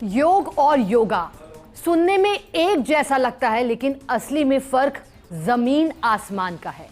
योग और योगा सुनने में एक जैसा लगता है, लेकिन असली में फर्क जमीन आसमान का है।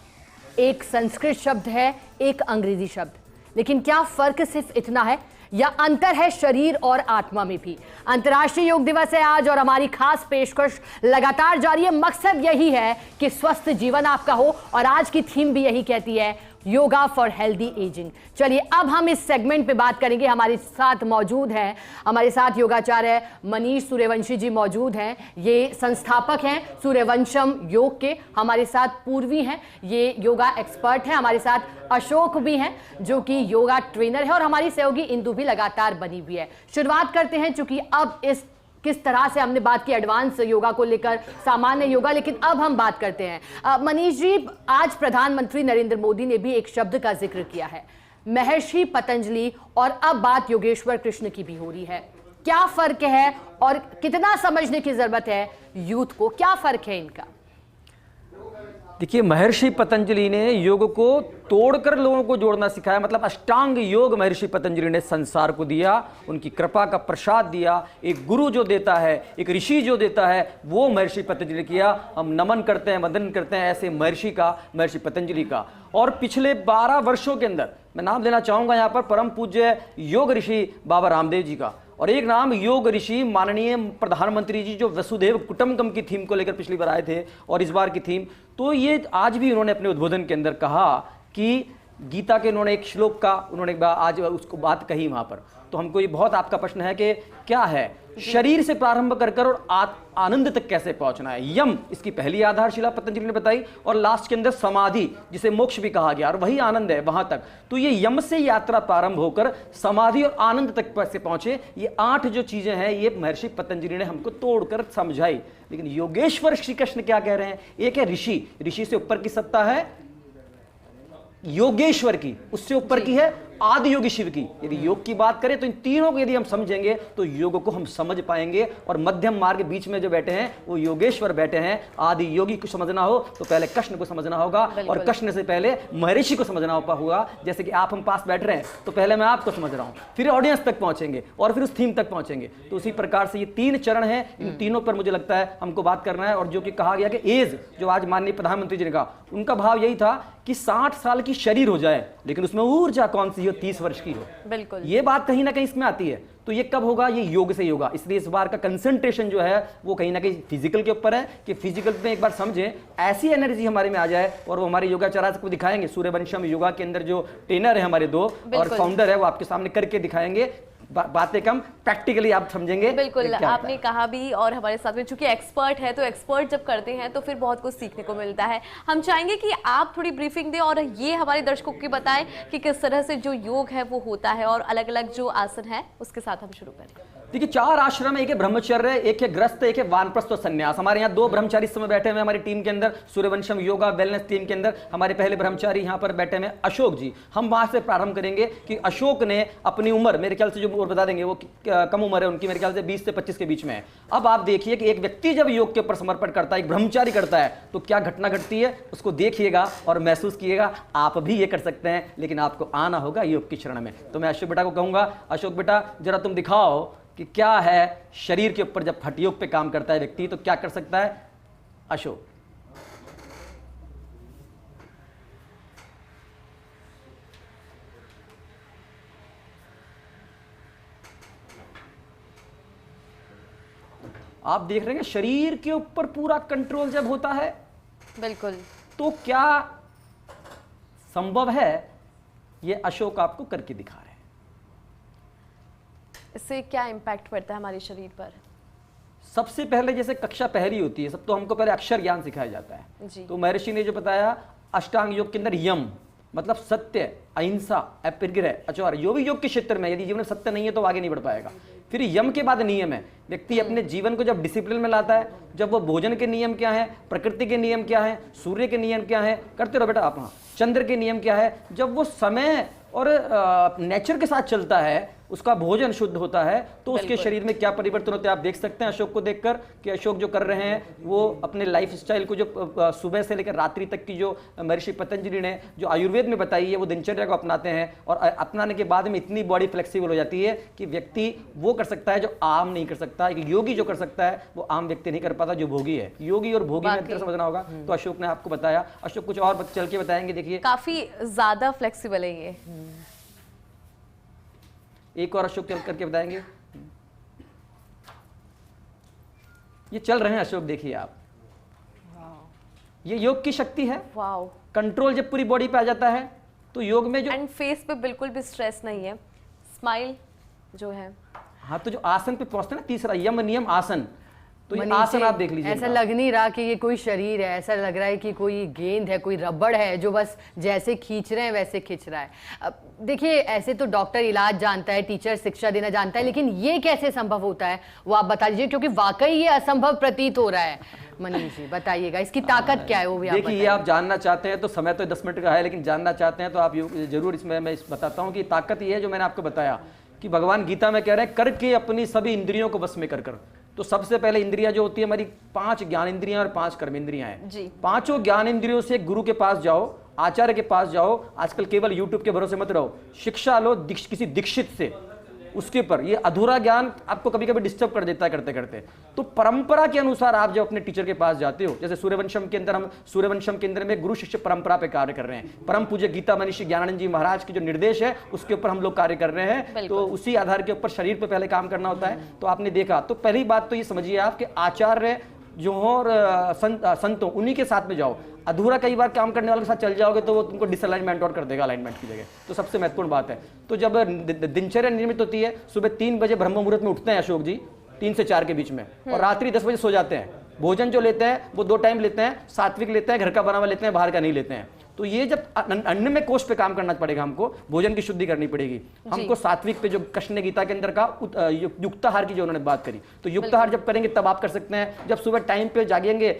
एक संस्कृत शब्द है, एक अंग्रेजी शब्द, लेकिन क्या फर्क सिर्फ इतना है या अंतर है शरीर और आत्मा में भी? अंतर्राष्ट्रीय योग दिवस है आज और हमारी खास पेशकश लगातार जारी है। मकसद यही है कि स्वस्थ जीवन आपका हो और आज की थीम भी यही कहती है, योगा फॉर हेल्दी एजिंग। चलिए अब हम इस सेगमेंट पे बात करेंगे। हमारे साथ मौजूद हैं, हमारे साथ योगाचार्य मनीष सूर्यवंशी जी मौजूद हैं। ये संस्थापक हैं सूर्यवंशम योग के। हमारे साथ पूर्वी हैं, ये योगा एक्सपर्ट हैं। हमारे साथ अशोक भी हैं जो कि योगा ट्रेनर है और हमारी सहयोगी इंदु भी लगातार बनी हुई है। शुरुआत करते हैं, चूंकि अब इस किस तरह से हमने बात की एडवांस योगा को लेकर, सामान्य योगा, लेकिन अब हम बात करते हैं मनीष जी। आज प्रधानमंत्री नरेंद्र मोदी ने भी एक शब्द का जिक्र किया है, महर्षि पतंजलि, और अब बात योगेश्वर कृष्ण की भी हो रही है। क्या फर्क है और कितना समझने की जरूरत है यूथ को? क्या फर्क है इनका? देखिए, महर्षि पतंजलि ने योग को तोड़कर लोगों को जोड़ना सिखाया। मतलब अष्टांग योग महर्षि पतंजलि ने संसार को दिया, उनकी कृपा का प्रसाद दिया। एक गुरु जो देता है, एक ऋषि जो देता है, वो महर्षि पतंजलि किया। हम नमन करते हैं, वंदन करते हैं ऐसे महर्षि का, महर्षि पतंजलि का। और पिछले 12 वर्षों के अंदर मैं नाम लेना चाहूंगा यहाँ पर परम पूज्य योग ऋषि बाबा रामदेव जी का, और एक नाम योग ऋषि माननीय प्रधानमंत्री जी जो वसुधैव कुटुंबकम की थीम को लेकर पिछली बार आए थे और इस बार की थीम। तो ये आज भी उन्होंने अपने उद्बोधन के अंदर कहा कि गीता के उन्होंने एक श्लोक का उन्होंने आज उसको बात कही वहाँ पर। तो हमको ये बहुत आपका प्रश्न है कि क्या है, शरीर से प्रारंभ कर और आनंद तक कैसे पहुंचना है। यम इसकी पहली आधारशिला पतंजलि ने बताई, और लास्ट के अंदर समाधि जिसे मोक्ष भी कहा गया, और वही आनंद है वहां तक। तो ये यम से यात्रा प्रारंभ होकर समाधि और आनंद तक कैसे पहुंचे, ये 8 जो चीजें हैं ये महर्षि पतंजलि ने हमको तोड़कर समझाई। लेकिन योगेश्वर श्री कृष्ण क्या कह रहे हैं? एक है ऋषि, ऋषि से ऊपर की सत्ता है योगेश्वर की, उससे ऊपर की है आदि योगी शिव की। यदि योग की बात करें तो इन तीनों को यदि हम समझेंगे तो योग को हम समझ पाएंगे। और मध्यम मार्ग बीच में जो बैठे हैं वो योगेश्वर बैठे हैं। आदि योगी को समझना हो तो पहले कृष्ण को समझना होगा, और कृष्ण से पहले महर्षि को समझना होगा। जैसे कि आप हम पास बैठ रहे हैं तो पहले मैं आपको समझ रहा हूं, फिर ऑडियंस तक पहुंचेंगे और फिर उस थीम तक पहुंचेंगे। तो उसी प्रकार से ये 3 चरण हैं, इन तीनों पर मुझे लगता है हमको बात करना है। और जो कि कहा गया कि एज, जो आज माननीय प्रधानमंत्री जी ने कहा, उनका भाव यही था कि 60 साल की शरीर हो जाए लेकिन उसमें ऊर्जा कौन सी हो, 30 वर्ष की हो। बिल्कुल, ये बात कहीं ना कहीं इसमें आती है। तो ये कब होगा? ये योग से होगा। इसलिए इस बार का कंसंट्रेशन जो है वो कहीं ना कहीं फिजिकल के ऊपर है कि फिजिकल में एक बार समझें, ऐसी एनर्जी हमारे में आ जाए। और वो हमारे योगाचार्य को दिखाएंगे, सूर्यवंशम योगा के अंदर जो ट्रेनर है हमारे 2 और फाउंडर है, वो आपके सामने करके दिखाएंगे। बातें कम, प्रैक्टिकली आप समझेंगे। बिल्कुल, आपने कहा भी, और हमारे साथ में चूंकि एक्सपर्ट है तो एक्सपर्ट जब करते हैं तो फिर बहुत कुछ सीखने को मिलता है। हम चाहेंगे कि आप थोड़ी ब्रीफिंग दें और ये हमारे दर्शकों को बताएं कि किस तरह से जो योग है वो होता है और अलग अलग जो आसन है उसके साथ हम शुरू करें। देखिए, 4 आश्रम है, एक है ब्रह्मचर्य, एक है ग्रस्त, एक है वानप्रस्थ और संन्यास। हमारे यहाँ 2 ब्रह्मचारी इस समय बैठे हुए हमारी टीम के अंदर, सूर्यवंशम योगा वेलनेस टीम के अंदर। हमारे पहले ब्रह्मचारी यहाँ पर बैठे हुए अशोक जी। हम वहां से प्रारंभ करेंगे कि अशोक ने अपनी उम्र, मेरे ख्याल से जो उम्र बता देंगे वो कम उम्र है उनकी, मेरे ख्याल से 20 से 25 के बीच में है। अब आप देखिए कि एक व्यक्ति जब योग के ऊपर समर्पण करता है, एक ब्रह्मचारी करता है, तो क्या घटना घटती है उसको देखिएगा और महसूस किएगा। आप भी ये कर सकते हैं, लेकिन आपको आना होगा योग की शरण में। तो मैं अशोक बेटा को कहूंगा, अशोक बेटा जरा तुम दिखाओ कि क्या है शरीर के ऊपर जब हठ योग पे काम करता है व्यक्ति तो क्या कर सकता है। अशोक, आप देख रहे हैं शरीर के ऊपर पूरा कंट्रोल जब होता है, बिल्कुल, तो क्या संभव है? ये अशोक आपको करके दिखा रहे हैं। इससे क्या इम्पैक्ट पड़ता है हमारे शरीर पर? सबसे पहले जैसे कक्षा पहली होती है, सब तो हमको पहले अक्षर ज्ञान सिखाया जाता है जी। तो महर्षि ने जो बताया अष्टांग योग के अंदर यम मतलब सत्य, अहिंसा, अपरिग्रह, आचार, जो भी योग के क्षेत्र में यदि जीवन में सत्य नहीं है तो आगे नहीं बढ़ पाएगा। फिर यम के बाद नियम है। व्यक्ति अपने जीवन को जब डिसिप्लिन में लाता है, जब वो भोजन के नियम क्या है, प्रकृति के नियम क्या है, सूर्य के नियम क्या है, करते रहो बेटा आप, हाँ, चंद्र के नियम क्या है, जब वो समय और नेचर के साथ चलता है उसका भोजन शुद्ध होता है तो उसके शरीर में क्या परिवर्तन होते हैं आप देख सकते हैं अशोक को देखकर कि अशोक जो कर रहे हैं वो अपने लाइफ स्टाइल को जो सुबह से लेकर रात्रि तक की जो महर्षि पतंजलि ने जो आयुर्वेद में बताई है वो दिनचर्या को अपनाते हैं और अपनाने के बाद में इतनी बॉडी फ्लेक्सिबल हो जाती है कि व्यक्ति वो कर सकता है जो आम नहीं कर सकता। एक योगी जो कर सकता है वो आम व्यक्ति नहीं कर पाता जो भोगी है। योगी और भोगी में अंतर समझना होगा। तो अशोक ने आपको बताया। अशोक कुछ और चल के बताएंगे। देखिए काफी ज्यादा फ्लेक्सिबल है ये। एक और अशोक चल करके बताएंगे। ये चल रहे हैं अशोक, देखिए आप, ये योग की शक्ति है। वाओ, कंट्रोल जब पूरी बॉडी पे आ जाता है तो योग में जो एंड फेस पे बिल्कुल भी स्ट्रेस नहीं है, स्माइल जो है। हाँ, तो जो आसन पे पहुंचते हैं ना, तीसरा यम नियम आसन, तो ये आसन आप देख लीजिए। ऐसा लग नहीं रहा कि ये कोई शरीर है, ऐसा लग रहा है कि कोई गेंद है, कोई रबड़ है जो बस जैसे खींच रहे हैं वैसे खींच रहा है। अब देखिए, ऐसे तो डॉक्टर इलाज जानता है, टीचर शिक्षा देना जानता है, लेकिन ये कैसे संभव होता है वो आप बता दीजिए, क्योंकि वाकई ये असंभव प्रतीत हो रहा है। मनीष जी बताइएगा, इसकी ताकत क्या है वो भी आप देखिए। ये आप जानना चाहते हैं तो समय तो 10 मिनट का है, लेकिन जानना चाहते हैं तो आप जरूर इसमें मैं बताता हूँ कि ताकत ये है जो मैंने आपको बताया कि भगवान गीता में कह रहे हैं करके अपनी सभी इंद्रियों को बस में कर। तो सबसे पहले इंद्रियां जो होती है हमारी 5 ज्ञान इंद्रियां और 5 कर्म इंद्रियां हैं जी। 5 ज्ञान इंद्रियों से गुरु के पास जाओ, आचार्य के पास जाओ। आजकल केवल यूट्यूब के भरोसे मत रहो, शिक्षा लो किसी दीक्षित से, उसके पर। ये अधूरा ज्ञान आपको कभी कभी डिस्टर्ब कर देता है करते करते। तो परंपरा के अनुसार आप जब अपने टीचर के पास जाते हो, जैसे सूर्यवंशम के अंदर, हम सूर्यवंशम के अंदर में गुरु शिष्य परंपरा पे कार्य कर रहे हैं। परम पूज्य गीता मनीषी ज्ञानानंद जी महाराज के जो निर्देश है उसके ऊपर हम लोग कार्य कर रहे हैं। तो उसी आधार के ऊपर शरीर पे पहले काम करना होता है। तो आपने देखा, तो पहली बात तो ये समझिए आप कि आचार्य जो हो और संतों, उन्हीं के साथ में जाओ। अधूरा कई बार काम करने वाले के साथ चल जाओगे तो वो तुमको डिसअलाइनमेंट और कर देगा अलाइनमेंट की जगह। तो सबसे महत्वपूर्ण बात है, तो जब दिनचर्या नियमित होती है, सुबह 3 बजे ब्रह्म मुहूर्त में उठते हैं अशोक जी, 3 से 4 के बीच में, और रात्रि 10 बजे सो जाते हैं। भोजन जो लेते हैं वो 2 टाइम लेते हैं, सात्विक लेते हैं, घर का बना हुआ लेते हैं, बाहर का नहीं लेते हैं। तो ये जब अन्न में कोष पे काम करना पड़ेगा, हमको भोजन की शुद्धि करनी पड़ेगी। हमको सात्विक पे, जो कृष्ण ने गीता के अंदर का युक्ताहार की जो उन्होंने बात करी, तो युक्ताहार जब करेंगे तब आप कर सकते हैं। जब सुबह टाइम पे जागेंगे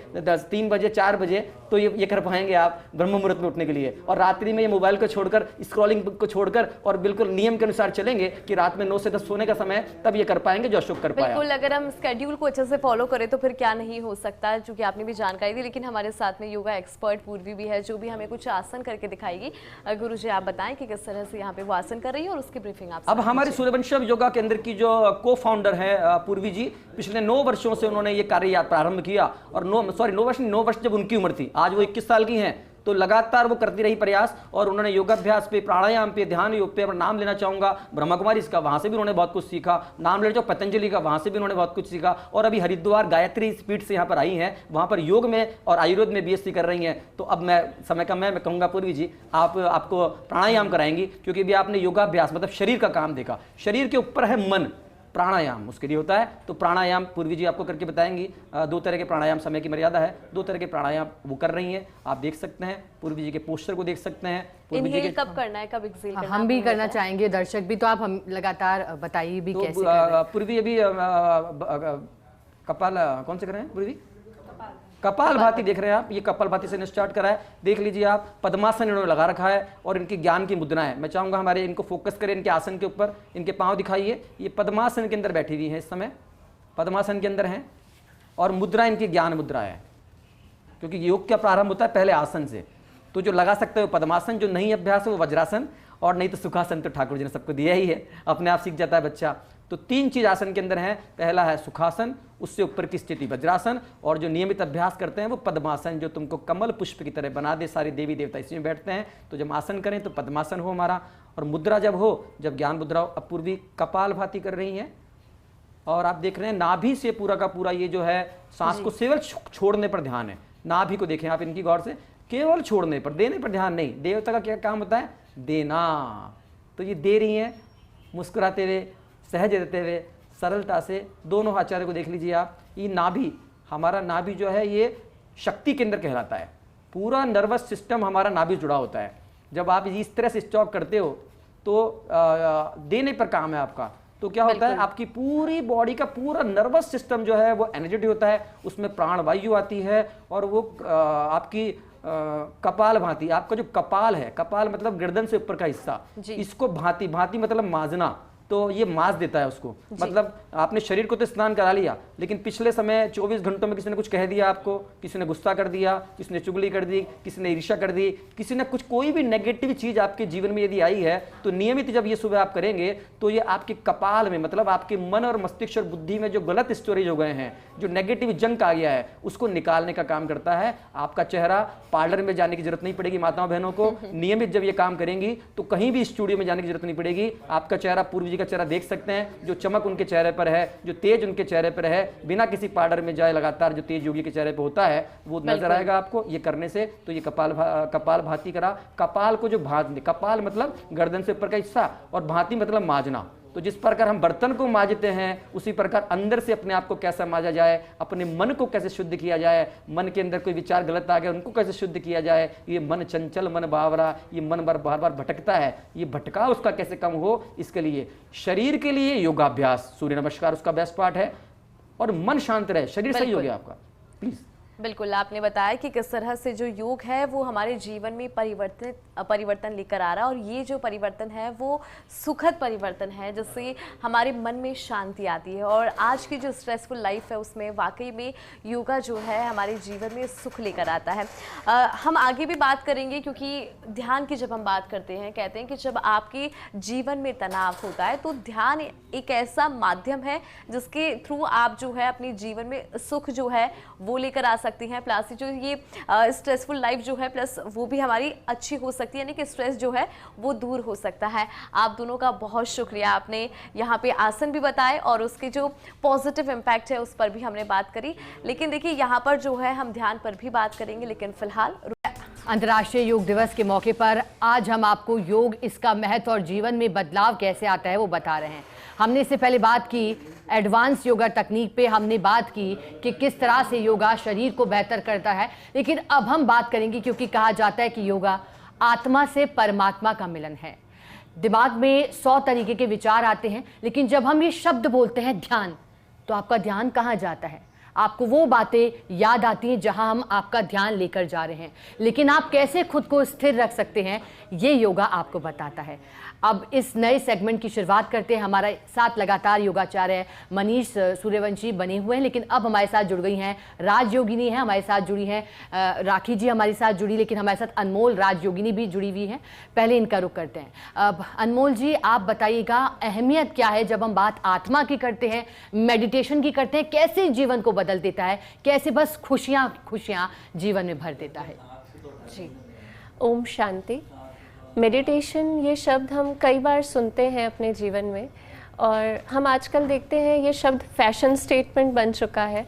3 बजे 4 बजे, तो ये कर पाएंगे आप ब्रह्म मुहूर्त में उठने के लिए। और रात्रि में ये मोबाइल को छोड़कर, स्क्रॉलिंग को छोड़कर, और बिल्कुल नियम के अनुसार चलेंगे कि रात में 9 से 10 सोने का समय, तब ये कर पाएंगे जो अशोक कर पाया। बिल्कुल, अगर हम स्केड्यूल को अच्छे से फॉलो करें तो फिर क्या नहीं हो सकता, चूंकि आपने भी जानकारी दी। लेकिन हमारे साथ में योगा एक्सपर्ट पूर्वी भी है जो भी हमें कुछ आसन करके दिखाएगी। गुरु जी आप बताएं कि किस तरह से यहाँ पे वो आसन कर रही है और उसकी ब्रीफिंग आप। अब हमारे सूर्यवंशम योगा के अंदर की जो को फाउंडर है पूर्वी जी, पिछले 9 वर्षों से उन्होंने ये कार्य प्रारंभ किया। और 9 वर्ष जब उनकी उम्र थी, आज वो 21 साल की हैं, तो लगातार वो करती रही प्रयास। और उन्होंने योगाभ्यास पे, प्राणायाम पे, ध्यान योग पे, नाम लेना चाहूंगा ब्रह्मा कुमारी इसका, वहां से भी उन्होंने बहुत कुछ सीखा। नाम लेना चाहो पतंजलि का, वहां से भी उन्होंने बहुत कुछ सीखा। और अभी हरिद्वार गायत्री पीठ से यहाँ पर आई हैं, वहां पर योग में और आयुर्वेद में बीएससी कर रही हैं। तो अब मैं समय कम है, मैं कहूँगा पूर्वी जी आपको प्राणायाम कराएंगी, क्योंकि अभी आपने योगाभ्यास मतलब शरीर का काम देखा। शरीर के ऊपर है मन, प्राणायाम उसके लिए होता है। तो प्राणायाम पूर्वी जी आपको करके बताएंगी। 2 तरह के प्राणायाम, समय की मर्यादा है, 2 तरह के प्राणायाम वो कर रही हैं, आप देख सकते हैं। पूर्वी जी के पोस्टर को देख सकते हैं। पूर्वी जी के कब करना है, कब एक्सेल करना है, हम भी करना चाहेंगे, दर्शक भी। तो आप हम लगातार बताइए भी कैसे कर रहे हैं। पूर्वी अभी कपाल कौन से कर रहे हैं पूर्वी? कपाल भाती देख रहे हैं आप। ये कपाल भाती से स्टार्ट करा है, देख लीजिए आप। पद्मासन इन्होंने लगा रखा है और इनकी ज्ञान की मुद्रा है। मैं चाहूंगा हमारे इनको फोकस करें, इनके आसन के ऊपर, इनके पांव दिखाइए। ये पद्मासन के अंदर बैठी हुई है, इस समय पद्मासन के अंदर हैं, और मुद्रा इनकी ज्ञान मुद्रा है, क्योंकि योग का प्रारंभ होता है पहले आसन से। तो जो लगा सकते हो पद्मासन, जो नहीं अभ्यास है वो वज्रासन, और नहीं तो सुखासन तो ठाकुर जी ने सबको दिया ही है, अपने आप सीख जाता है बच्चा। तो 3 चीज आसन के अंदर है। पहला है सुखासन, उससे ऊपर की स्थिति वज्रासन, और जो नियमित अभ्यास करते हैं वो पद्मासन, जो तुमको कमल पुष्प की तरह बना दे। सारे देवी देवता इसमें बैठते हैं। तो जब आसन करें तो पद्मासन हो हमारा, और मुद्रा जब हो, जब ज्ञान मुद्रा हो। अब पूर्वी कपाल भाती कर रही हैं, और आप देख रहे हैं नाभि से पूरा का पूरा ये जो है सांस को केवल छोड़ने पर ध्यान है। नाभि को देखें आप इनकी गौर से, केवल छोड़ने पर, देने पर ध्यान नहीं। देवता का क्या काम होता है? देना। तो ये दे रही हैं मुस्कुराते हुए, सहज रहते हुए, सरलता से। दोनों आचार्य को देख लीजिए आप। ये नाभि, हमारा नाभि जो है ये शक्ति केंद्र कहलाता है। पूरा नर्वस सिस्टम हमारा नाभि जुड़ा होता है। जब आप इस तरह से स्टॉक करते हो तो देने पर काम है आपका। तो क्या होता है, आपकी पूरी बॉडी का पूरा नर्वस सिस्टम जो है वो एनर्जेटिक होता है, उसमें प्राण वायु आती है, और वो आपकी कपाल भांति, आपका जो कपाल है, कपाल मतलब गर्दन से ऊपर का हिस्सा, इसको भांति भांति मतलब माजना, तो ये मांस देता है उसको। मतलब आपने शरीर को तो स्नान करा लिया, लेकिन पिछले समय 24 घंटों में किसी ने कुछ कह दिया आपको, किसी ने गुस्सा कर दिया, किसी ने चुगली कर दी, किसी ने ईर्ष्या कर दी, किसी ने कुछ कोई भी नेगेटिव चीज आपके जीवन में यदि आई है, तो नियमित जब ये सुबह आप करेंगे तो ये आपके कपाल में, मतलब आपके मन और मस्तिष्क और बुद्धि में जो गलत स्टोरेज हो गए हैं, जो नेगेटिव जंक आ गया है, उसको निकालने का काम करता है। आपका चेहरा, पार्लर में जाने की जरूरत नहीं पड़ेगी माताओं बहनों को। नियमित जब ये काम करेंगी तो कहीं भी स्टूडियो में जाने की जरूरत नहीं पड़ेगी। आपका चेहरा, पूर्व जी का चेहरा देख सकते हैं, जो चमक उनके चेहरे पर है, जो तेज उनके चेहरे पर है, बिना किसी पार्लर में जाए लगातार जो तेज योगी के चेहरे पर होता है वो नजर आएगा आपको ये करने से। तो ये कपाल भाती करा। कपाल को जो भाती, कपाल मतलब गर्दन से ऊपर का हिस्सा और भाती मतलब माजना। तो जिस प्रकार हम बर्तन को मांजते हैं उसी प्रकार अंदर से अपने आप को कैसा मांजा जाए, अपने मन को कैसे शुद्ध किया जाए, मन के अंदर कोई विचार गलत आ गया उनको कैसे शुद्ध किया जाए। ये मन चंचल, मन बावरा, ये मन बार बार भटकता है, ये भटकाव उसका कैसे कम हो, इसके लिए शरीर के लिए योगाभ्यास, सूर्य नमस्कार उसका बेस्ट पार्ट है। और मन शांत रहे, शरीर सही हो गया आपका। प्लीज बिल्कुल, आपने बताया कि किस तरह से जो योग है वो हमारे जीवन में परिवर्तन लेकर आ रहा है, और ये जो परिवर्तन है वो सुखद परिवर्तन है जिससे हमारे मन में शांति आती है। और आज की जो स्ट्रेसफुल लाइफ है उसमें वाकई में योगा जो है हमारे जीवन में सुख लेकर आता है। हम आगे भी बात करेंगे, क्योंकि ध्यान की जब हम बात करते हैं, कहते हैं कि जब आपके जीवन में तनाव होता है तो ध्यान एक ऐसा माध्यम है जिसके थ्रू आप जो है अपने जीवन में सुख जो है वो लेकर आ सकती हैं। प्लस जो ये स्ट्रेसफुल लाइफ जो है प्लस वो भी हमारी अच्छी हो सकती है, यानी कि स्ट्रेस जो है वो दूर हो सकता है। आप दोनों का बहुत शुक्रिया, आपने यहाँ पे आसन भी बताए और उसके जो पॉजिटिव इम्पैक्ट है उस पर भी हमने बात करी। लेकिन देखिए यहाँ पर जो है हम ध्यान पर भी बात करेंगे, लेकिन फिलहाल अंतर्राष्ट्रीय योग दिवस के मौके पर आज हम आपको योग, इसका महत्व और जीवन में बदलाव कैसे आता है वो बता रहे हैं। हमने इससे पहले बात की एडवांस योगा तकनीक पे, हमने बात की कि किस तरह से योगा शरीर को बेहतर करता है। लेकिन अब हम बात करेंगे, क्योंकि कहा जाता है कि योगा आत्मा से परमात्मा का मिलन है। दिमाग में 100 तरीके के विचार आते हैं, लेकिन जब हम ये शब्द बोलते हैं ध्यान, तो आपका ध्यान कहाँ जाता है? आपको वो बातें याद आती हैं जहां हम आपका ध्यान लेकर जा रहे हैं। लेकिन आप कैसे खुद को स्थिर रख सकते हैं, ये योगा आपको बताता है। अब इस नए सेगमेंट की शुरुआत करते हैं। हमारे साथ लगातार योगाचार्य मनीष सूर्यवंशी बने हुए हैं, लेकिन अब हमारे साथ जुड़ गई हैं राज योगिनी है, हमारे साथ जुड़ी हैं राखी जी हमारे साथ जुड़ी, लेकिन हमारे साथ अनमोल राज योगिनी भी जुड़ी हुई हैं। पहले इनका रुख करते हैं। अब अनमोल जी, आप बताइएगा अहमियत क्या है जब हम बात आत्मा की करते हैं, मेडिटेशन की करते हैं, कैसे जीवन को बदल देता है, कैसे बस खुशियां खुशियां जीवन में भर देता है? जी, ओम शांति। मेडिटेशन ये शब्द हम कई बार सुनते हैं अपने जीवन में, और हम आजकल देखते हैं ये शब्द फैशन स्टेटमेंट बन चुका है।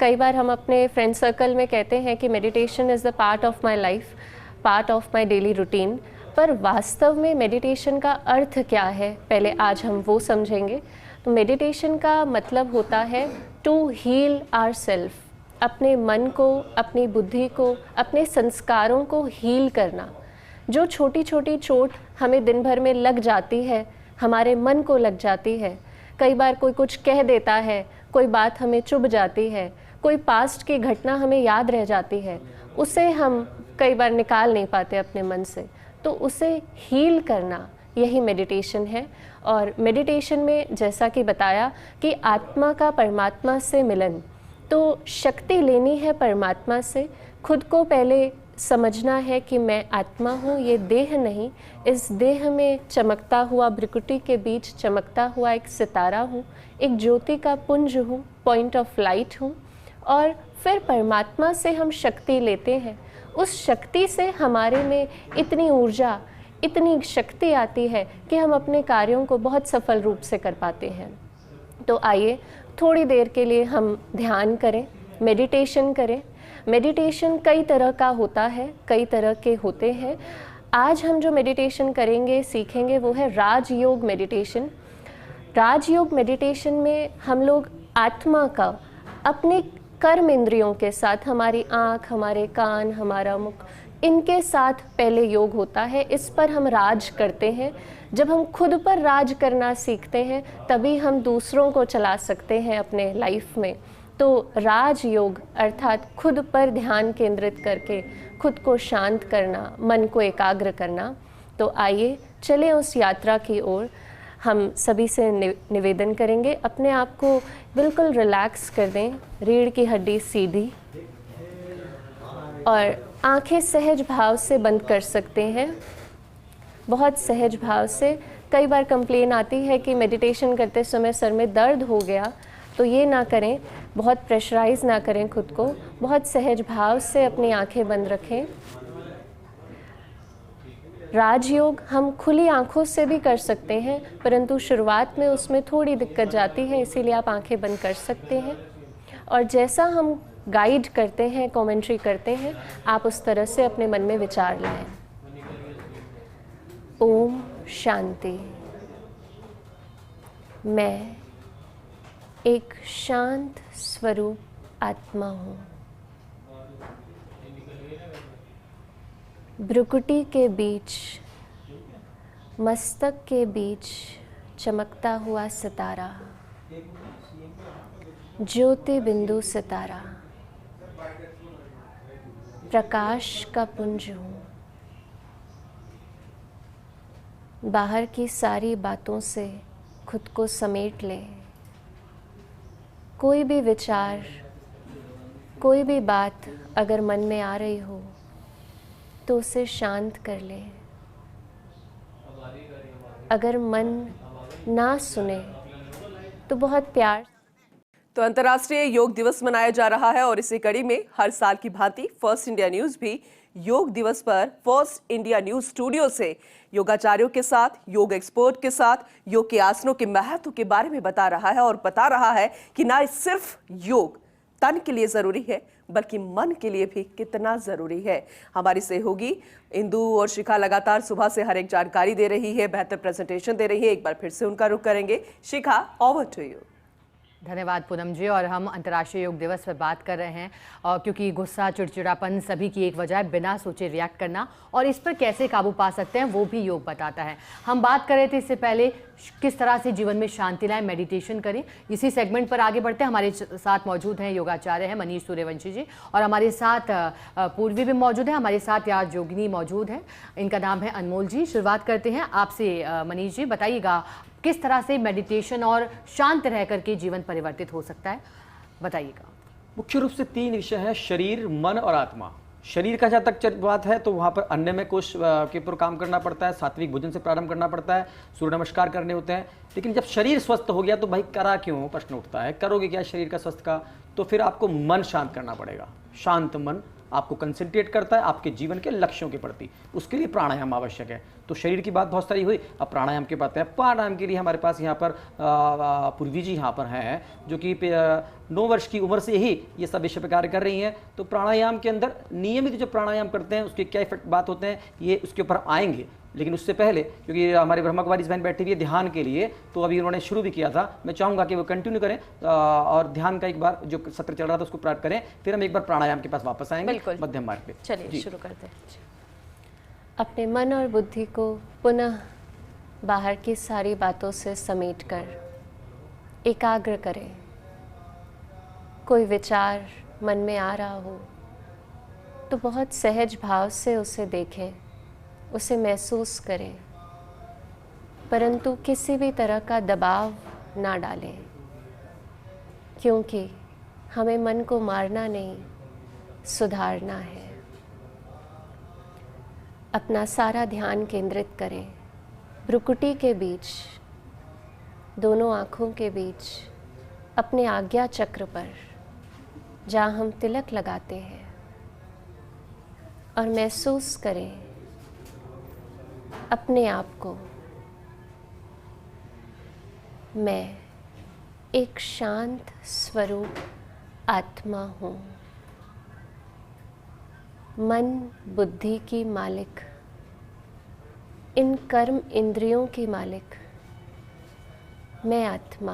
कई बार हम अपने फ्रेंड सर्कल में कहते हैं कि meditation is the part of my life, part of my daily routine. पर वास्तव में मेडिटेशन का अर्थ क्या है, पहले आज हम वो समझेंगे। तो मेडिटेशन का मतलब होता है टू हील आवर सेल्फ, अपने मन को, अपनी बुद्धि को, अपने संस्कारों को हील करना। जो छोटी छोटी चोट हमें दिन भर में लग जाती है, हमारे मन को लग जाती है, कई बार कोई कुछ कह देता है, कोई बात हमें चुभ जाती है, कोई पास्ट की घटना हमें याद रह जाती है, उसे हम कई बार निकाल नहीं पाते अपने मन से, तो उसे हील करना यही मेडिटेशन है। और मेडिटेशन में जैसा कि बताया कि आत्मा का परमात्मा से मिलन, तो शक्ति लेनी है परमात्मा से। खुद को पहले समझना है कि मैं आत्मा हूँ, ये देह नहीं। इस देह में चमकता हुआ, भ्रिकुटी के बीच चमकता हुआ एक सितारा हूँ, एक ज्योति का पुंज हूँ, पॉइंट ऑफ लाइट हूँ। और फिर परमात्मा से हम शक्ति लेते हैं। उस शक्ति से हमारे में इतनी ऊर्जा, इतनी शक्ति आती है कि हम अपने कार्यों को बहुत सफल रूप से कर पाते हैं। तो आइए थोड़ी देर के लिए हम ध्यान करें, मेडिटेशन करें। मेडिटेशन कई तरह का होता है, कई तरह के होते हैं। आज हम जो मेडिटेशन करेंगे, सीखेंगे, वो है राजयोग मेडिटेशन। राजयोग मेडिटेशन में हम लोग आत्मा का अपने कर्म इंद्रियों के साथ, हमारी आँख, हमारे कान, हमारा मुख, इनके साथ पहले योग होता है। इस पर हम राज करते हैं। जब हम खुद पर राज करना सीखते हैं तभी हम दूसरों को चला सकते हैं अपने लाइफ में। तो राज योग अर्थात खुद पर ध्यान केंद्रित करके खुद को शांत करना, मन को एकाग्र करना। तो आइए चलें उस यात्रा की ओर। हम सभी से निवेदन करेंगे, अपने आप को बिल्कुल रिलैक्स कर दें, रीढ़ की हड्डी सीधी, और आंखें सहज भाव से बंद कर सकते हैं, बहुत सहज भाव से। कई बार कंप्लेन आती है कि मेडिटेशन करते समय सर में दर्द हो गया, तो ये ना करें, बहुत प्रेशराइज ना करें खुद को, बहुत सहज भाव से अपनी आंखें बंद रखें। राजयोग हम खुली आंखों से भी कर सकते हैं, परंतु शुरुआत में उसमें थोड़ी दिक्कत जाती है, इसीलिए आप आंखें बंद कर सकते हैं। और जैसा हम गाइड करते हैं, कमेंट्री करते हैं, आप उस तरह से अपने मन में विचार लाएं। ओम शांति। मैं एक शांत स्वरूप आत्मा हूँ। भ्रुकुटी के बीच, मस्तक के बीच चमकता हुआ सितारा, ज्योति बिंदु सितारा, प्रकाश का पुंज हूँ। बाहर की सारी बातों से खुद को समेट लें। कोई भी विचार, कोई भी बात अगर मन में आ रही हो तो उसे शांत कर लें। अगर मन ना सुने तो बहुत प्यार। तो अंतर्राष्ट्रीय योग दिवस मनाया जा रहा है और इसी कड़ी में हर साल की भांति फर्स्ट इंडिया न्यूज भी योग दिवस पर फर्स्ट इंडिया न्यूज स्टूडियो से योगाचार्यों के साथ, योग एक्सपर्ट के साथ योग के आसनों के महत्व के बारे में बता रहा है और बता रहा है कि ना सिर्फ योग तन के लिए जरूरी है बल्कि मन के लिए भी कितना जरूरी है। हमारी सहयोगी इंदु और शिखा लगातार सुबह से हर एक जानकारी दे रही है, बेहतर प्रेजेंटेशन दे रही है। एक बार फिर से उनका रुख करेंगे। शिखा, ओवर टू यू। धन्यवाद पूनम जी। और हम अंतर्राष्ट्रीय योग दिवस पर बात कर रहे हैं क्योंकि गुस्सा, चिड़चिड़ापन सभी की एक वजह है बिना सोचे रिएक्ट करना, और इस पर कैसे काबू पा सकते हैं वो भी योग बताता है। हम बात कर रहे थे इससे पहले किस तरह से जीवन में शांति लाएं, मेडिटेशन करें। इसी सेगमेंट पर आगे बढ़ते हैं। हमारे साथ मौजूद हैं योगाचार्य हैं मनीष सूर्यवंशी जी, और हमारे साथ पूर्वी भी मौजूद है, हमारे साथ यार जोगिनी मौजूद है, इनका नाम है अनमोल जी। शुरुआत करते हैं आपसे मनीष जी, बताइएगा किस तरह से मेडिटेशन और शांत रह करके जीवन परिवर्तित हो सकता है, बताइएगा। मुख्य रूप से 3 विषय हैं, शरीर, मन और आत्मा। शरीर का जहाँ तक बात है तो वहाँ पर अन्नमय कोश के ऊपर काम करना पड़ता है, सात्विक भोजन से प्रारंभ करना पड़ता है, सूर्य नमस्कार करने होते हैं। लेकिन जब शरीर स्वस्थ हो गया तो भाई करा क्यों, प्रश्न उठता है, करोगे क्या शरीर का स्वस्थ का? तो फिर आपको मन शांत करना पड़ेगा। शांत मन आपको कंसंट्रेट करता है आपके जीवन के लक्ष्यों के प्रति, उसके लिए प्राणायाम आवश्यक है। तो शरीर की बात बहुत सारी हुई, अब प्राणायाम की बात है। प्राणायाम के लिए हमारे पास यहाँ पर पूर्वी जी यहाँ पर हैं जो कि 9 वर्ष की उम्र से ही ये सब विषय पर कार्य कर रही हैं। तो प्राणायाम के अंदर नियमित जो प्राणायाम करते हैं उसके क्या इफेक्ट बात होते हैं ये उसके ऊपर आएंगे, लेकिन उससे पहले क्योंकि हमारे ब्रह्मा कुमारी बहन बैठी हुई है ध्यान के लिए, तो अभी उन्होंने शुरू भी किया था, मैं चाहूँगा कि वो कंटिन्यू करें और ध्यान का एक बार जो सत्र चल रहा था उसको प्रारंभ करें, फिर हम एक बार प्राणायाम के पास वापस आएंगे मध्यम मार्ग पे। चलिए शुरू करते हैं। अपने मन और बुद्धि को पुनः बाहर की सारी बातों से समेटकर एकाग्र करें। कोई विचार मन में आ रहा हो तो बहुत सहज भाव से उसे देखें, उसे महसूस करें, परंतु किसी भी तरह का दबाव ना डालें, क्योंकि हमें मन को मारना नहीं, सुधारना है। अपना सारा ध्यान केंद्रित करें भ्रुकुटी के बीच, दोनों आँखों के बीच, अपने आज्ञा चक्र पर जहाँ हम तिलक लगाते हैं, और महसूस करें अपने आप को, मैं एक शांत स्वरूप आत्मा हूँ। मन बुद्धि की मालिक, इन कर्म इंद्रियों की मालिक मैं आत्मा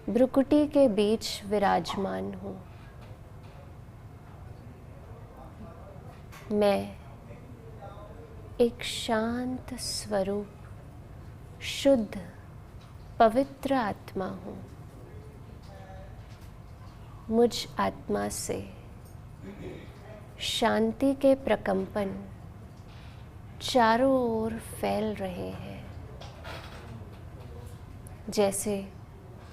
भ्रुकुटी के बीच विराजमान हूँ। मैं एक शांत स्वरूप, शुद्ध, पवित्र आत्मा हूँ। मुझ आत्मा से शांति के प्रकंपन चारों ओर फैल रहे हैं। जैसे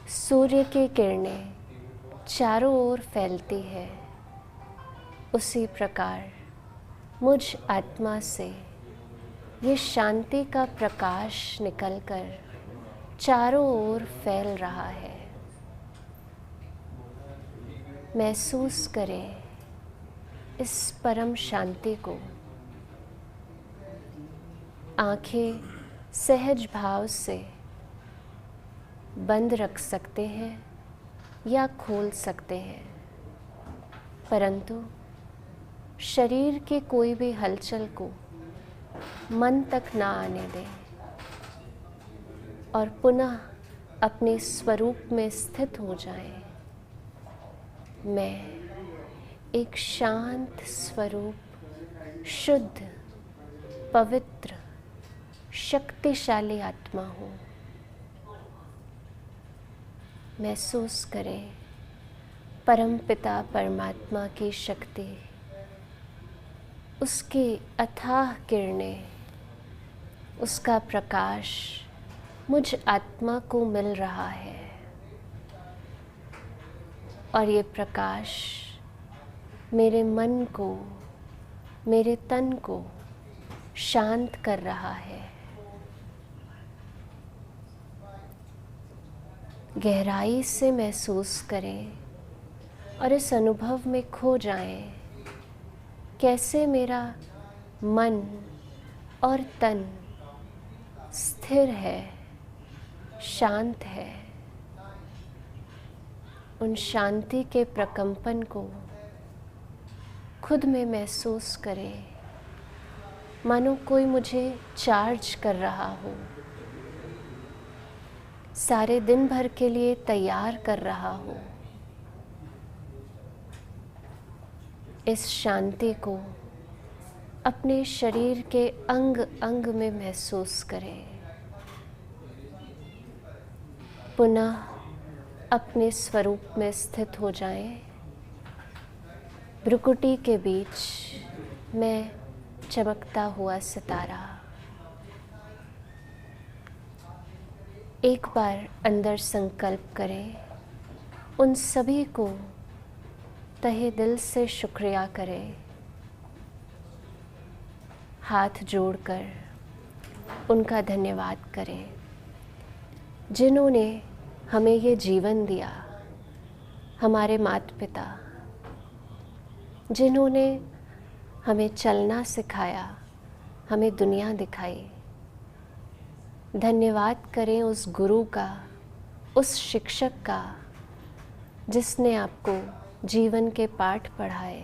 सूर्य की किरणें चारों ओर फैलती है, उसी प्रकार मुझ आत्मा से ये शांति का प्रकाश निकलकर चारों ओर फैल रहा है। महसूस करें इस परम शांति को। आंखें सहज भाव से बंद रख सकते हैं या खोल सकते हैं, परंतु शरीर के कोई भी हलचल को मन तक ना आने दें और पुनः अपने स्वरूप में स्थित हो जाएं। मैं एक शांत स्वरूप, शुद्ध, पवित्र, शक्तिशाली आत्मा हूँ। महसूस करें परमपिता परमात्मा की शक्ति, उसकी अथाह किरणें, उसका प्रकाश मुझ आत्मा को मिल रहा है और ये प्रकाश मेरे मन को, मेरे तन को शांत कर रहा है। गहराई से महसूस करें और इस अनुभव में खो जाएं, कैसे मेरा मन और तन स्थिर है, शांत है। उन शांति के प्रकंपन को खुद में महसूस करें, मानो कोई मुझे चार्ज कर रहा हो, सारे दिन भर के लिए तैयार कर रहा हो। इस शांति को अपने शरीर के अंग अंग में महसूस करें। पुनः अपने स्वरूप में स्थित हो जाएं। भ्रुकुटी के बीच मैं चमकता हुआ सितारा। एक बार अंदर संकल्प करें, उन सभी को तहे दिल से शुक्रिया करें, हाथ जोड़कर उनका धन्यवाद करें, जिन्होंने हमें ये जीवन दिया, हमारे माता पिता, जिन्होंने हमें चलना सिखाया, हमें दुनिया दिखाई। धन्यवाद करें उस गुरु का, उस शिक्षक का, जिसने आपको जीवन के पाठ पढ़ाए।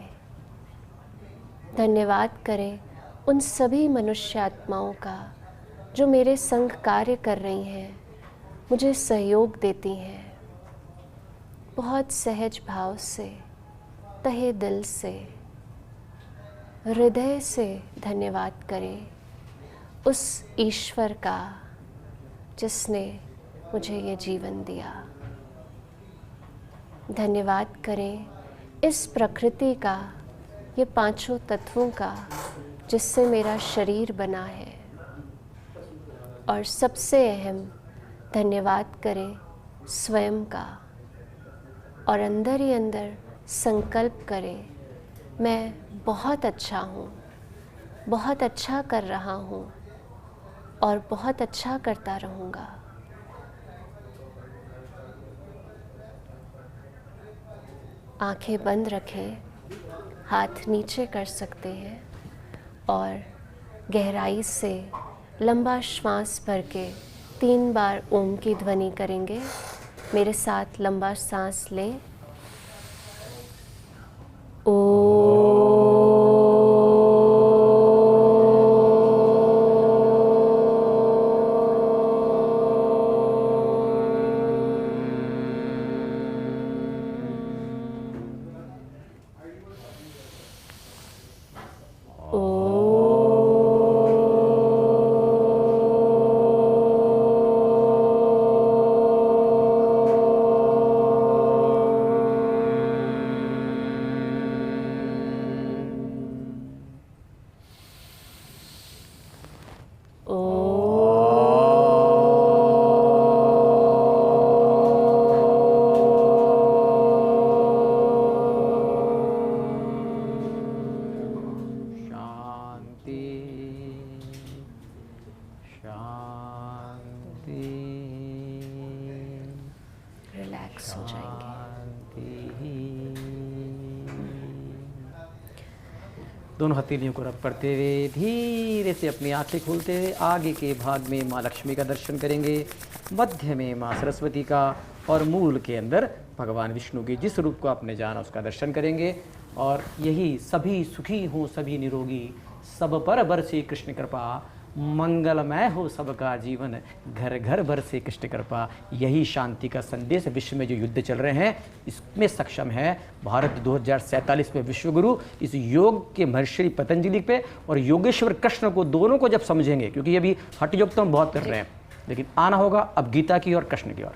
धन्यवाद करें उन सभी मनुष्य आत्माओं का जो मेरे संग कार्य कर रही हैं, मुझे सहयोग देती हैं। बहुत सहज भाव से, तहे दिल से, हृदय से धन्यवाद करें उस ईश्वर का जिसने मुझे ये जीवन दिया। धन्यवाद करें इस प्रकृति का, ये पांचों तत्वों का, जिससे मेरा शरीर बना है। और सबसे अहम धन्यवाद करें स्वयं का और अंदर ही अंदर संकल्प करें, मैं बहुत अच्छा हूँ, बहुत अच्छा कर रहा हूँ और बहुत अच्छा करता रहूँगा। आंखें बंद रखें, हाथ नीचे कर सकते हैं और गहराई से लंबा श्वास भर के 3 बार ओम की ध्वनि करेंगे। मेरे साथ लंबा सांस लें। रिलैक्स हो जाएंगे। दोनों हथेलियों को रब करते हुए धीरे से अपनी आंखें खोलते हुए आगे के भाग में माँ लक्ष्मी का दर्शन करेंगे, मध्य में माँ सरस्वती का और मूल के अंदर भगवान विष्णु की जिस रूप को आपने जाना उसका दर्शन करेंगे। और यही सभी सुखी हो सभी निरोगी, सब पर बरसे कृष्ण कृपा, मंगलमय हो सबका जीवन, घर घर बरसे कृष्ण कृपा। यही शांति का संदेश विश्व में जो युद्ध चल रहे हैं इसमें सक्षम है भारत 2047 में विश्वगुरु इस योग के महर्षि पतंजलि पे और योगेश्वर कृष्ण को, दोनों को जब समझेंगे, क्योंकि अभी हठ योग तो हम बहुत कर रहे हैं, लेकिन आना होगा अब गीता की और कृष्ण की ओर।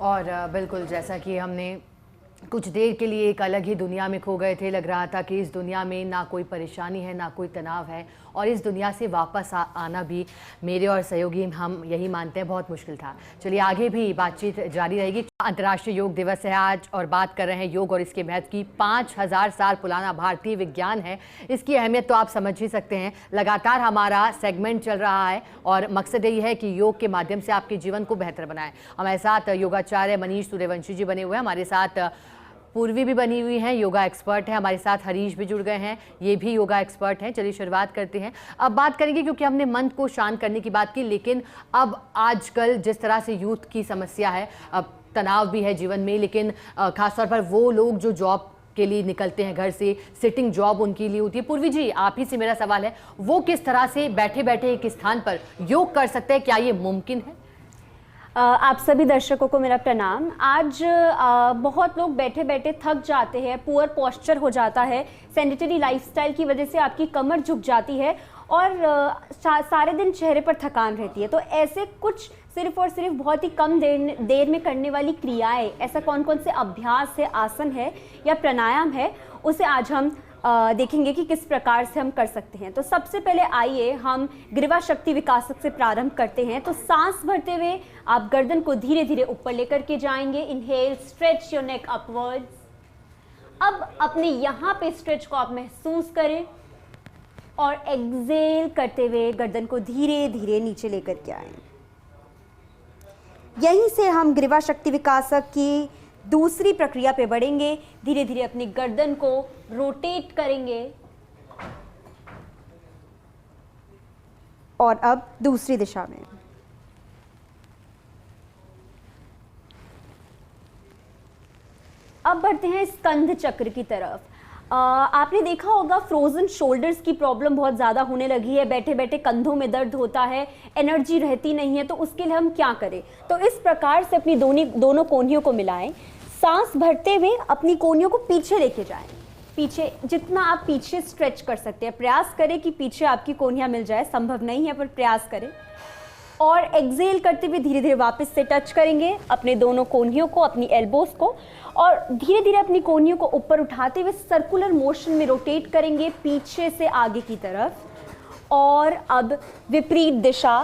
और बिल्कुल जैसा कि हमने कुछ देर के लिए एक अलग ही दुनिया में खो गए थे, लग रहा था कि इस दुनिया में ना कोई परेशानी है ना कोई तनाव है, और इस दुनिया से वापस आना भी मेरे और सहयोगी हम यही मानते हैं बहुत मुश्किल था। चलिए आगे भी बातचीत जारी रहेगी। अंतर्राष्ट्रीय योग दिवस है आज और बात कर रहे हैं योग और इसके महत्व की। 5000 साल पुराना भारतीय विज्ञान है, इसकी अहमियत तो आप समझ ही सकते हैं। लगातार हमारा सेगमेंट चल रहा है और मकसद यही है कि योग के माध्यम से आपके जीवन को बेहतर बनाएं। हमारे साथ योगाचार्य मनीष सूर्यवंशी जी बने हुए हैं, हमारे साथ पूर्वी भी बनी हुई हैं, योगा एक्सपर्ट है, हमारे साथ हरीश भी जुड़ गए हैं, ये भी योगा एक्सपर्ट हैं। चलिए शुरुआत करते हैं। अब बात करेंगे क्योंकि हमने मन को शांत करने की बात की, लेकिन अब आजकल जिस तरह से यूथ की समस्या है, अब तनाव भी है जीवन में, लेकिन खासतौर पर वो लोग जो जॉब के लिए निकलते हैं घर से, सिटिंग जॉब उनके लिए होती है। पूर्वी जी, आप ही से मेरा सवाल है, वो किस तरह से बैठे बैठे एक स्थान पर योग कर सकते हैं, क्या ये मुमकिन है? आप सभी दर्शकों को मेरा प्रणाम। आज बहुत लोग बैठे बैठे थक जाते हैं, पुअर पोस्चर हो जाता है, सेडेंटरी लाइफस्टाइल की वजह से आपकी कमर झुक जाती है और सारे दिन चेहरे पर थकान रहती है। तो ऐसे कुछ सिर्फ और सिर्फ बहुत ही कम देर में करने वाली क्रियाएं, ऐसा कौन कौन से अभ्यास है, आसन है या प्राणायाम है, उसे आज हम देखेंगे कि किस प्रकार से हम कर सकते हैं। तो सबसे पहले आइए हम ग्रीवा शक्ति विकासक से प्रारंभ करते हैं। तो सांस भरते हुए आप गर्दन को धीरे धीरे ऊपर लेकर के जाएंगे। Inhale, stretch your neck upwards. अब अपने यहाँ पे स्ट्रेच को आप महसूस करें और एक्सेल करते हुए गर्दन को धीरे धीरे नीचे लेकर के आए। यहीं से हम ग्रीवा शक्ति विकासक की दूसरी प्रक्रिया पे बढ़ेंगे। धीरे धीरे अपनी गर्दन को रोटेट करेंगे और अब दूसरी दिशा में। अब बढ़ते हैं स्कंध चक्र की तरफ। आपने देखा होगा फ्रोजन शोल्डर्स की प्रॉब्लम बहुत ज़्यादा होने लगी है, बैठे बैठे कंधों में दर्द होता है, एनर्जी रहती नहीं है। तो उसके लिए हम क्या करें? तो इस प्रकार से अपनी दोनों कोहनियों को मिलाएं। सांस भरते हुए अपनी कोहनियों को पीछे लेके जाएं। पीछे जितना आप पीछे स्ट्रेच कर सकते हैं, प्रयास करें कि पीछे आपकी कोहनियाँ मिल जाए। संभव नहीं है पर प्रयास करें। और एक्सेल करते हुए धीरे धीरे वापस से टच करेंगे अपने दोनों कोहनियों को, अपनी एल्बोस को, और धीरे धीरे अपनी कोहनियों को ऊपर उठाते हुए सर्कुलर मोशन में रोटेट करेंगे पीछे से आगे की तरफ। और अब विपरीत दिशा,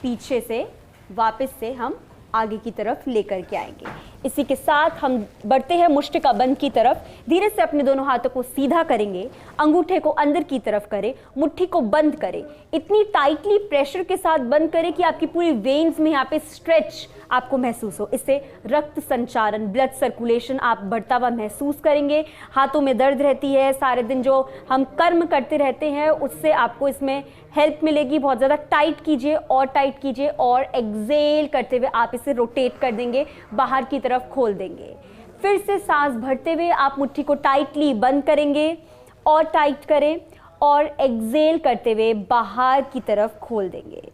पीछे से वापस से हम आगे की तरफ लेकर के आएंगे। इसी के साथ हम बढ़ते हैं मुष्टिका बंध की तरफ। धीरे से अपने दोनों हाथों को सीधा करेंगे, अंगूठे को अंदर की तरफ करें, मुट्ठी को बंद करें। इतनी टाइटली प्रेशर के साथ बंद करें कि आपकी पूरी वेन्स में यहाँ पे स्ट्रेच आपको महसूस हो। इससे रक्त संचारण, ब्लड सर्कुलेशन आप बढ़ता हुआ महसूस करेंगे। हाथों में दर्द रहती है, सारे दिन जो हम कर्म करते रहते हैं उससे आपको इसमें हेल्प मिलेगी। बहुत ज़्यादा टाइट कीजिए और टाइट कीजिए और एक्सेल करते हुए आप इसे रोटेट कर देंगे, बाहर की तरफ खोल देंगे। फिर से सांस भरते हुए आप मुट्ठी को टाइटली बंद करेंगे और टाइट करें और एक्सेल करते हुए बाहर की तरफ खोल देंगे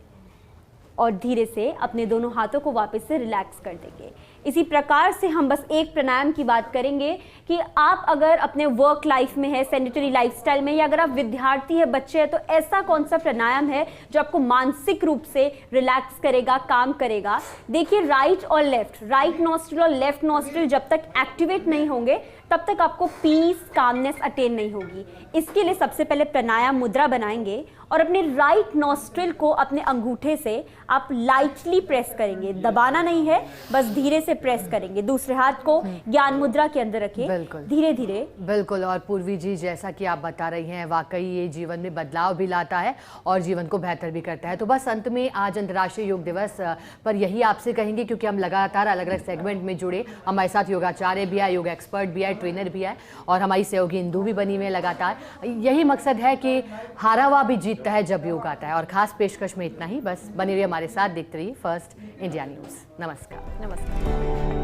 और धीरे से अपने दोनों हाथों को वापस से रिलैक्स कर देंगे। इसी प्रकार से हम बस एक प्राणायाम की बात करेंगे कि आप अगर अपने वर्क लाइफ में है, सेडेंटरी लाइफस्टाइल में, या अगर आप विद्यार्थी है, बच्चे हैं, तो ऐसा कौन सा प्राणायाम है जो आपको मानसिक रूप से रिलैक्स करेगा, काम करेगा? देखिए, राइट और लेफ्ट, राइट नॉस्ट्रिल और लेफ्ट नॉस्ट्रिल जब तक एक्टिवेट नहीं होंगे तब तक आपको पीस, कामनेस अटेन नहीं होगी। इसके लिए सबसे पहले प्राणायाम मुद्रा बनाएंगे और अपने राइट नॉस्ट्रिल को अपने अंगूठे से आप लाइटली प्रेस करेंगे, दबाना नहीं है, बस धीरे से से प्रेस करेंगे, दूसरे हाथ को ज्ञान मुद्रा के अंदर रखें, बिल्कुल। धीरे धीरे। बिल्कुल। और पूर्वी जी, जैसा कि आप बता रही हैं, वाकई ये जीवन में बदलाव भी लाता है और जीवन को बेहतर भी करता है। तो बस अंत में आज अंतर्राष्ट्रीय योग दिवस पर यही आपसे कहेंगे, क्योंकि हम लगातार अलग अलग सेगमेंट में जुड़े, हमारे साथ योगाचार्य भी है, योग एक्सपर्ट भी है, ट्रेनर भी है और हमारी सहयोगी इंदू भी बनी हुई है लगातार। यही मकसद है कि हारा हुआ भी जीतता है जब योग आता है। और खास पेशकश में इतना ही। बस बनी रहिए हमारे साथ, देखते रहिए फर्स्ट इंडिया न्यूज़। नमस्कार। नमस्कार।